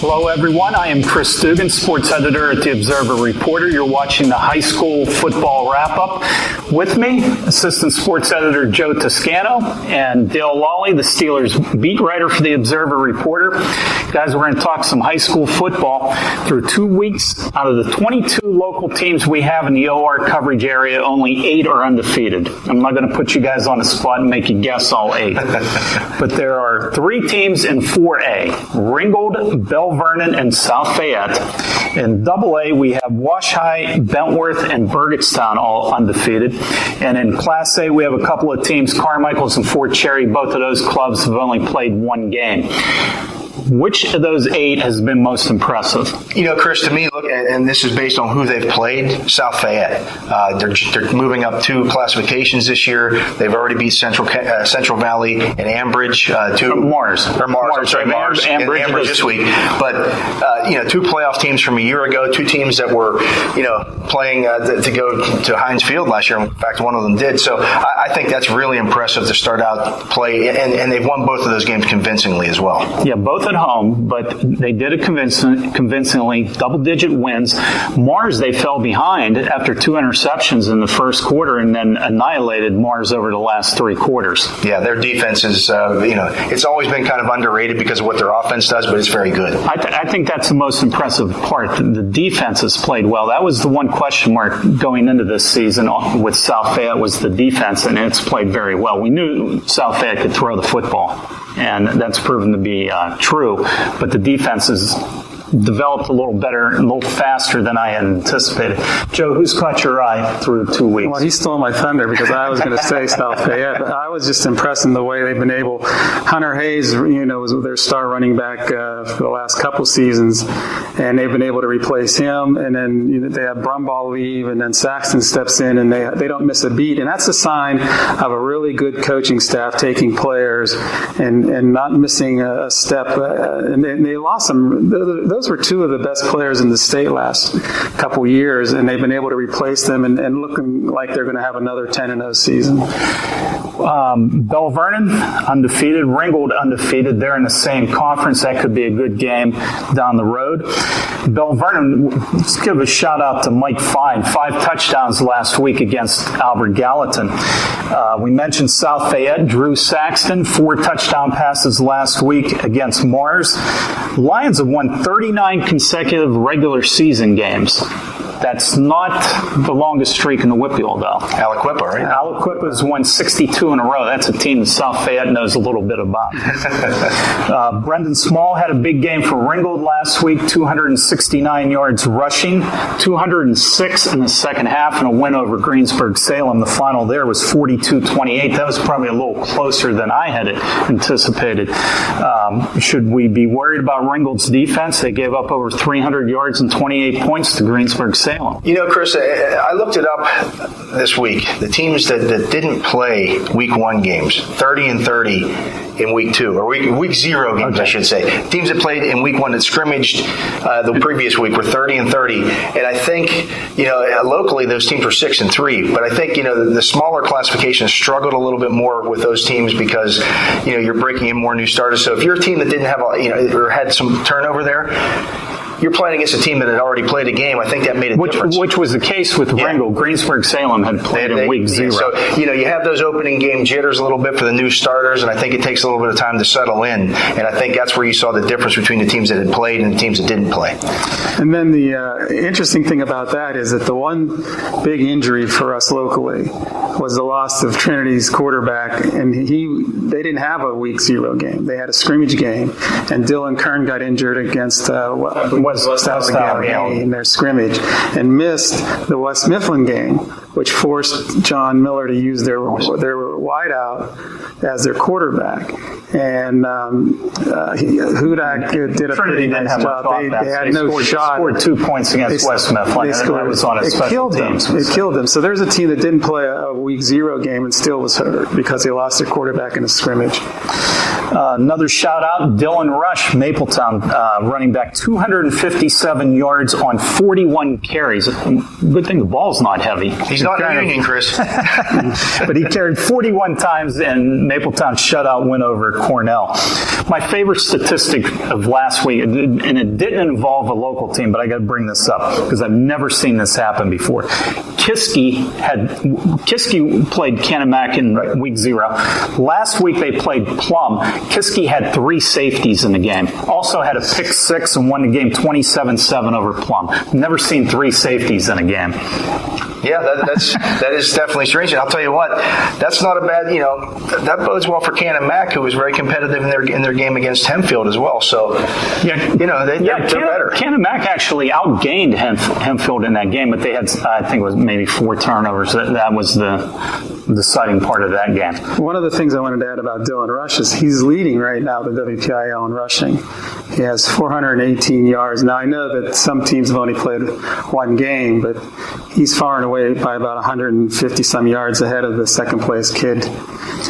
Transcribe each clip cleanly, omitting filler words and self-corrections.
Hello, everyone. I am Chris Dugan, sports editor at the Observer Reporter. You're watching the high school football wrap-up. With me, assistant sports editor Joe Tuscano and Dale Lolley, the Steelers beat writer for the Observer Reporter. Guys, we're going to talk some high school football. Through 2 weeks, out of the 22 local teams we have in the OR coverage area, only 8 are undefeated. I'm not going to put you guys on the spot and make you guess all 8. But there are 3 teams in 4A, Ringgold, Bell Vernon, and South Fayette. In AA, we have Wash High, Bentworth, and Burgettstown all undefeated. And in Class A, we have a couple of teams, Carmichael's and Fort Cherry. Both of those clubs have only played 1 game. Which of those 8 has been most impressive? You know, Chris, to me, look, and this is based on who they've played, South Fayette. They're moving up 2 classifications this year. They've already beat Central Valley and Ambridge. Mars and Ambridge this week. But, 2 playoff teams from a year ago, 2 teams that were, playing to go to Heinz Field last year. In fact, one of them did. So I think that's really impressive to start out play. And they've won both of those games convincingly as well. Yeah, both at home, but they did it convincingly, double-digit wins. Mars, they fell behind after 2 interceptions in the first quarter and then annihilated Mars over the last 3 quarters. Yeah, their defense is, it's always been kind of underrated because of what their offense does, but it's very good. I think that's the most impressive part. The defense has played well. That was the one question mark going into this season with South Fayette was the defense, and it's played very well. We knew South Fayette could throw the football, and that's proven to be true, but the defense has developed a little better, a little faster than I had anticipated. Joe, who's caught your eye through 2 weeks? Well, he stole my thunder because I was going to say South Fayette. But I was just impressed in the way they've been able. Hunter Hayes, was their star running back for the last couple seasons, and they've been able to replace him. And then they have Brumball leave, and then Saxton steps in, and they don't miss a beat. And that's a sign of a really good coaching staff taking players and not missing a step. And they lost some. Those were 2 of the best players in the state last couple years, and they've been able to replace them and looking like they're going to have another 10-0 season. Bell Vernon, undefeated. Ringgold, undefeated. They're in the same conference. That could be a good game down the road. Bell Vernon, let's give a shout-out to Mike Fine. 5 touchdowns last week against Albert Gallatin. We mentioned South Fayette. Drew Saxton, 4 touchdown passes last week against Mars. Lions have won 39 consecutive regular season games. That's not the longest streak in the Whippeal, though. Aliquippa, right? Aliquippa has won 62 in a row. That's a team that South Fayette knows a little bit about. Brendan Small had a big game for Ringgold last week, 269 yards rushing, 206 in the second half, and a win over Greensburg-Salem. The final there was 42-28. That was probably a little closer than I had anticipated. Should we be worried about Ringgold's defense? They gave up over 300 yards and 28 points to Greensburg-Salem. Chris, I looked it up this week. The teams that didn't play week 1 games, 30-30 in week 2, or week 0 games, okay. I should say. Teams that played in week 1 that scrimmaged the previous week were 30-30. And I think, locally those teams were 6-3. But I think, the smaller classifications struggled a little bit more with those teams because, you're breaking in more new starters. So if you're a team that didn't have, or had some turnover there, you're playing against a team that had already played a game. I think that made a difference. Which was the case with Ringgold. Greensburg-Salem had played in week 0. So, you have those opening game jitters a little bit for the new starters, and I think it takes a little bit of time to settle in. And I think that's where you saw the difference between the teams that had played and the teams that didn't play. And then the interesting thing about that is that the one big injury for us locally was the loss of Trinity's quarterback, and they didn't have a week 0 game. They had a scrimmage game, and Dylan Kern got injured against West Allegheny in their scrimmage and missed the West Mifflin game, which forced John Miller to use their wideout as their quarterback. And Hudak did a pretty nice job. They had no shot. They scored 2 points against West Mifflin. It was on its special teams. It killed them. So there's a team that didn't play a week 0 game and still was hurt because they lost their quarterback in a scrimmage. Another shout out, Dylan Rush, Mapletown, running back, 257 yards on 41 carries. Good thing the ball's not heavy. He's He's not in the Union, Chris. But he carried 41 times in Mapletown's shutout win over Cornell. My favorite statistic of last week, and it didn't involve a local team, but I got to bring this up because I've never seen this happen before. Kiski played Kanemak in week 0. Last week they played Plum. Kiski had 3 safeties in the game. Also had a pick 6 and won the game 27-7 over Plum. Never seen 3 safeties in a game. Yeah, that is definitely strange. And I'll tell you what, that's not a bad, that bodes well for Kanemak, who was very competitive in their game against Hempfield as well. So, they're better. Kanemak actually outgained Hempfield in that game, but they had, I think it was maybe 4 turnovers. That was the deciding part of that game. One of the things I wanted to add about Dylan Rush is he's leading right now the WPIL in rushing. He has 418 yards. Now, I know that some teams have only played 1 game, but he's far and away by about 150-some yards ahead of the second-place kid.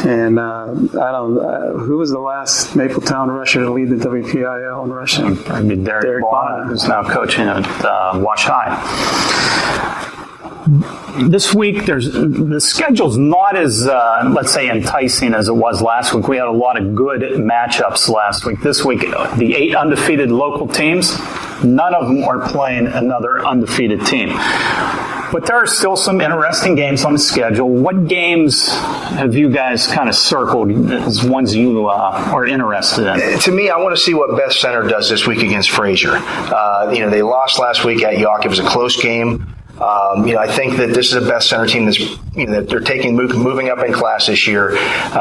And who was the last Mapletown rusher to lead the WPIL in rushing? Probably Derek Bonner, who's now coaching at Wash High. This week, the schedule's not as, let's say, enticing as it was last week. We had a lot of good matchups last week. This week, the 8 undefeated local teams, none of them are playing another undefeated team. But there are still some interesting games on the schedule. What games have you guys kind of circled as ones you are interested in? To me, I want to see what Beth-Center does this week against Frazier. They lost last week at York. It was a close game. I think that this is a Beth-Center team that's, that they're moving up in class this year.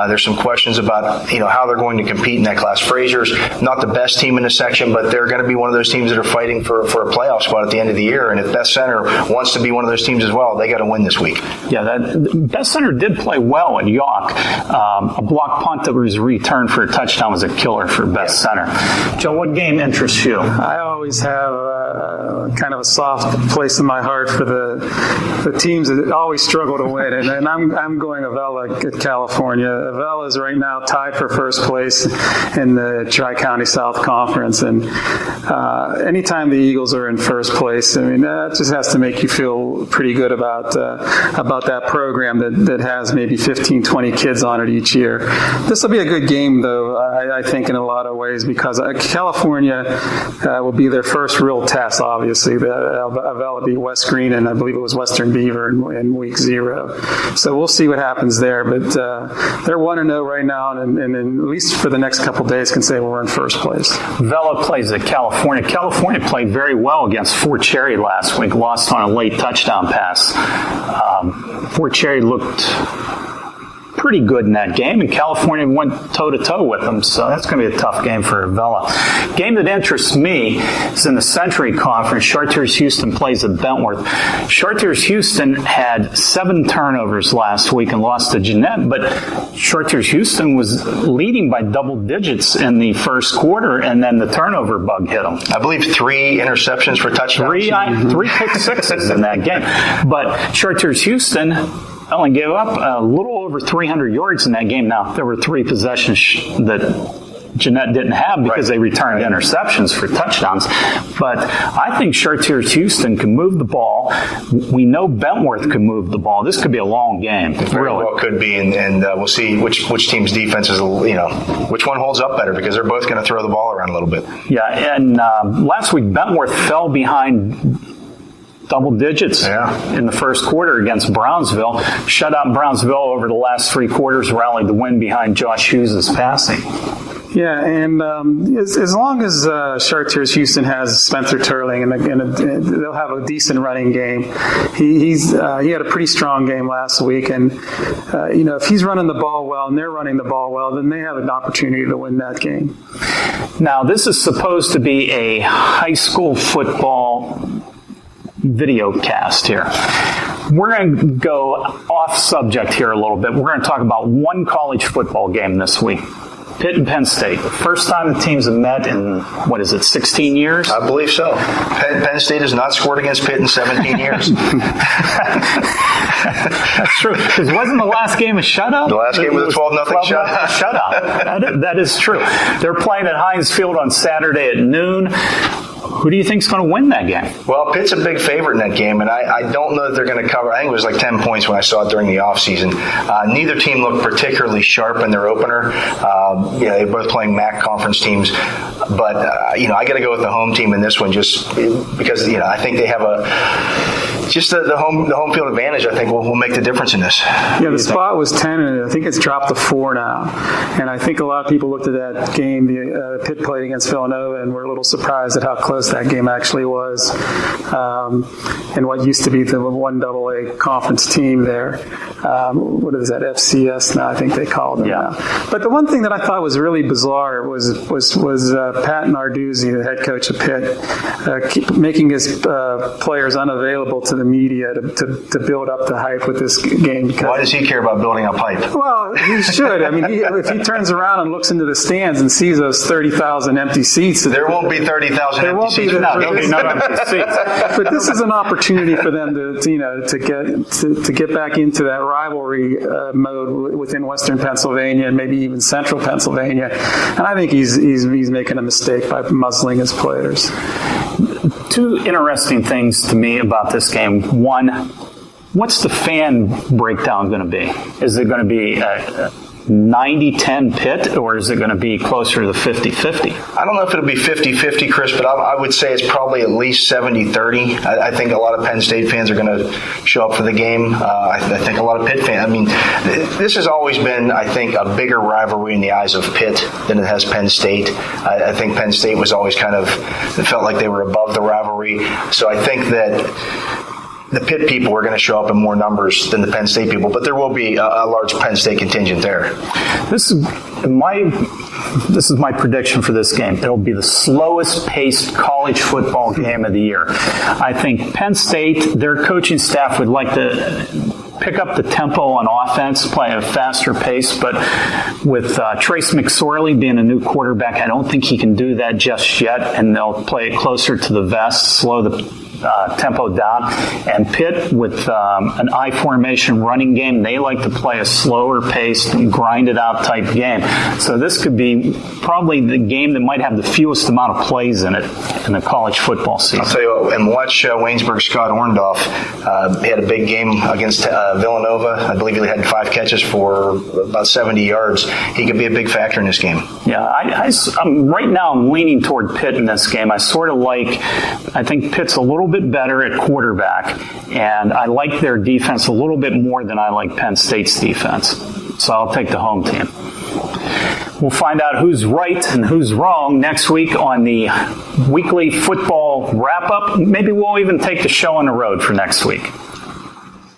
There's some questions about, how they're going to compete in that class. Frazier's not the best team in the section, but they're going to be one of those teams that are fighting for a playoff spot at the end of the year. And if Beth-Center wants to be one of those teams as well, they got to win this week. Yeah, Beth-Center did play well at York. A block punt that was returned for a touchdown was a killer for Beth-Center. Joe, what game interests you? I always have kind of a soft place in my heart for the teams that always struggle to win, and I'm going Avella at California. Avella is right now tied for first place in the Tri-County South Conference, and anytime the Eagles are in first place, that just has to make you feel pretty good about that program that has maybe 15, 20 kids on it each year. This will be a good game, though, I think, in a lot of ways, because California will be their first real test, obviously. Avella beat West Green, and I believe it was Western Beaver in week 0. So we'll see what happens there. But they're 1-0 right now, and at least for the next couple days can say we're in first place. Vela plays at California. California played very well against Fort Cherry last week, lost on a late touchdown pass. Fort Cherry looked pretty good in that game, and California went toe-to-toe with them, so that's going to be a tough game for Avella. Game that interests me is in the Century Conference. Chartiers-Houston plays at Bentworth. Chartiers-Houston had 7 turnovers last week and lost to Jeanette, but Chartiers-Houston was leading by double digits in the first quarter, and then the turnover bug hit them. I believe 3 interceptions for touchdowns. 3 pick sixes in that game. But Chartiers-Houston only gave up a little over 300 yards in that game. Now, there were 3 possessions that Jeanette didn't have because they returned interceptions for touchdowns. But I think Chartiers-Houston can move the ball. We know Bentworth can move the ball. This could be a long game. It very well could be, and we'll see which team's defense is, which one holds up better, because they're both going to throw the ball around a little bit. Yeah, and last week Bentworth fell behind double digits in the first quarter against Brownsville. Shut out Brownsville over the last 3 quarters, rallied the win behind Josh Hughes' passing. Yeah, and as long as Chartiers-Houston has Spencer Turling, and they'll have a decent running game. He had a pretty strong game last week, and if he's running the ball well and they're running the ball well, then they have an opportunity to win that game. Now, this is supposed to be a high school football video cast here. We're going to go off subject here a little bit. We're going to talk about one college football game this week. Pitt and Penn State. First time the teams have met in, 16 years? I believe so. Penn State has not scored against Pitt in 17 years. That's true. Because wasn't the last game a shutout? The last game was a 12-0 shutout. That is true. They're playing at Heinz Field on Saturday at noon. Who do you think is going to win that game? Well, Pitt's a big favorite in that game, and I don't know that they're going to cover. I think it was like 10 points when I saw it during the offseason. Neither team looked particularly sharp in their opener. They're both playing MAC conference teams. But, I got to go with the home team in this one just because, I think they have the home field advantage, I think, will make the difference in this. Yeah, the spot was 10, and I think it's dropped to 4 now. And I think a lot of people looked at that game Pitt played against Villanova and were a little surprised at how close that game actually was. And what used to be the 1AA conference team there. What is that, FCS now, I think they call them now. But the one thing that I thought was really bizarre was Pat Narduzzi, the head coach of Pitt, making his players unavailable to the media to build up the hype with this game. Why does he care about building up hype? Well, he should. I mean, if he turns around and looks into the stands and sees those 30,000 empty seats, there won't be 30,000 empty seats. There'll be no empty seats. But this is an opportunity for them to get back into that rivalry mode within Western Pennsylvania and maybe even Central Pennsylvania. And I think he's making a mistake by muzzling his players. Two interesting things to me about this game. One, what's the fan breakdown going to be? Is it going to be 90-10 Pitt, or is it going to be closer to the 50-50? I don't know if it'll be 50-50, Chris, but I would say it's probably at least 70-30. I think a lot of Penn State fans are going to show up for the game. I think a lot of Pitt fans. I mean, this has always been, I think, a bigger rivalry in the eyes of Pitt than it has Penn State. I think Penn State was always it felt like they were above the rivalry. So I think that the Pitt people are going to show up in more numbers than the Penn State people, but there will be a large Penn State contingent there. This is my prediction for this game. It'll be the slowest paced college football game of the year. I think Penn State, their coaching staff would like to pick up the tempo on offense, play at a faster pace, but with Trace McSorley being a new quarterback, I don't think he can do that just yet, and they'll play it closer to the vest, slow the tempo down. And Pitt, with an I formation running game, they like to play a slower paced, grinded out type game. So this could be probably the game that might have the fewest amount of plays in it in the college football season. I'll tell you what, and watch Waynesburg's Scott Orndorff. He had a big game against Villanova. I believe he had 5 catches for about 70 yards. He could be a big factor in this game. Yeah, right now I'm leaning toward Pitt in this game. I think Pitt's a little bit better at quarterback, and I like their defense a little bit more than I like Penn State's defense. So I'll take the home team. We'll find out who's right and who's wrong next week on the weekly football wrap-up. Maybe we'll even take the show on the road for next week.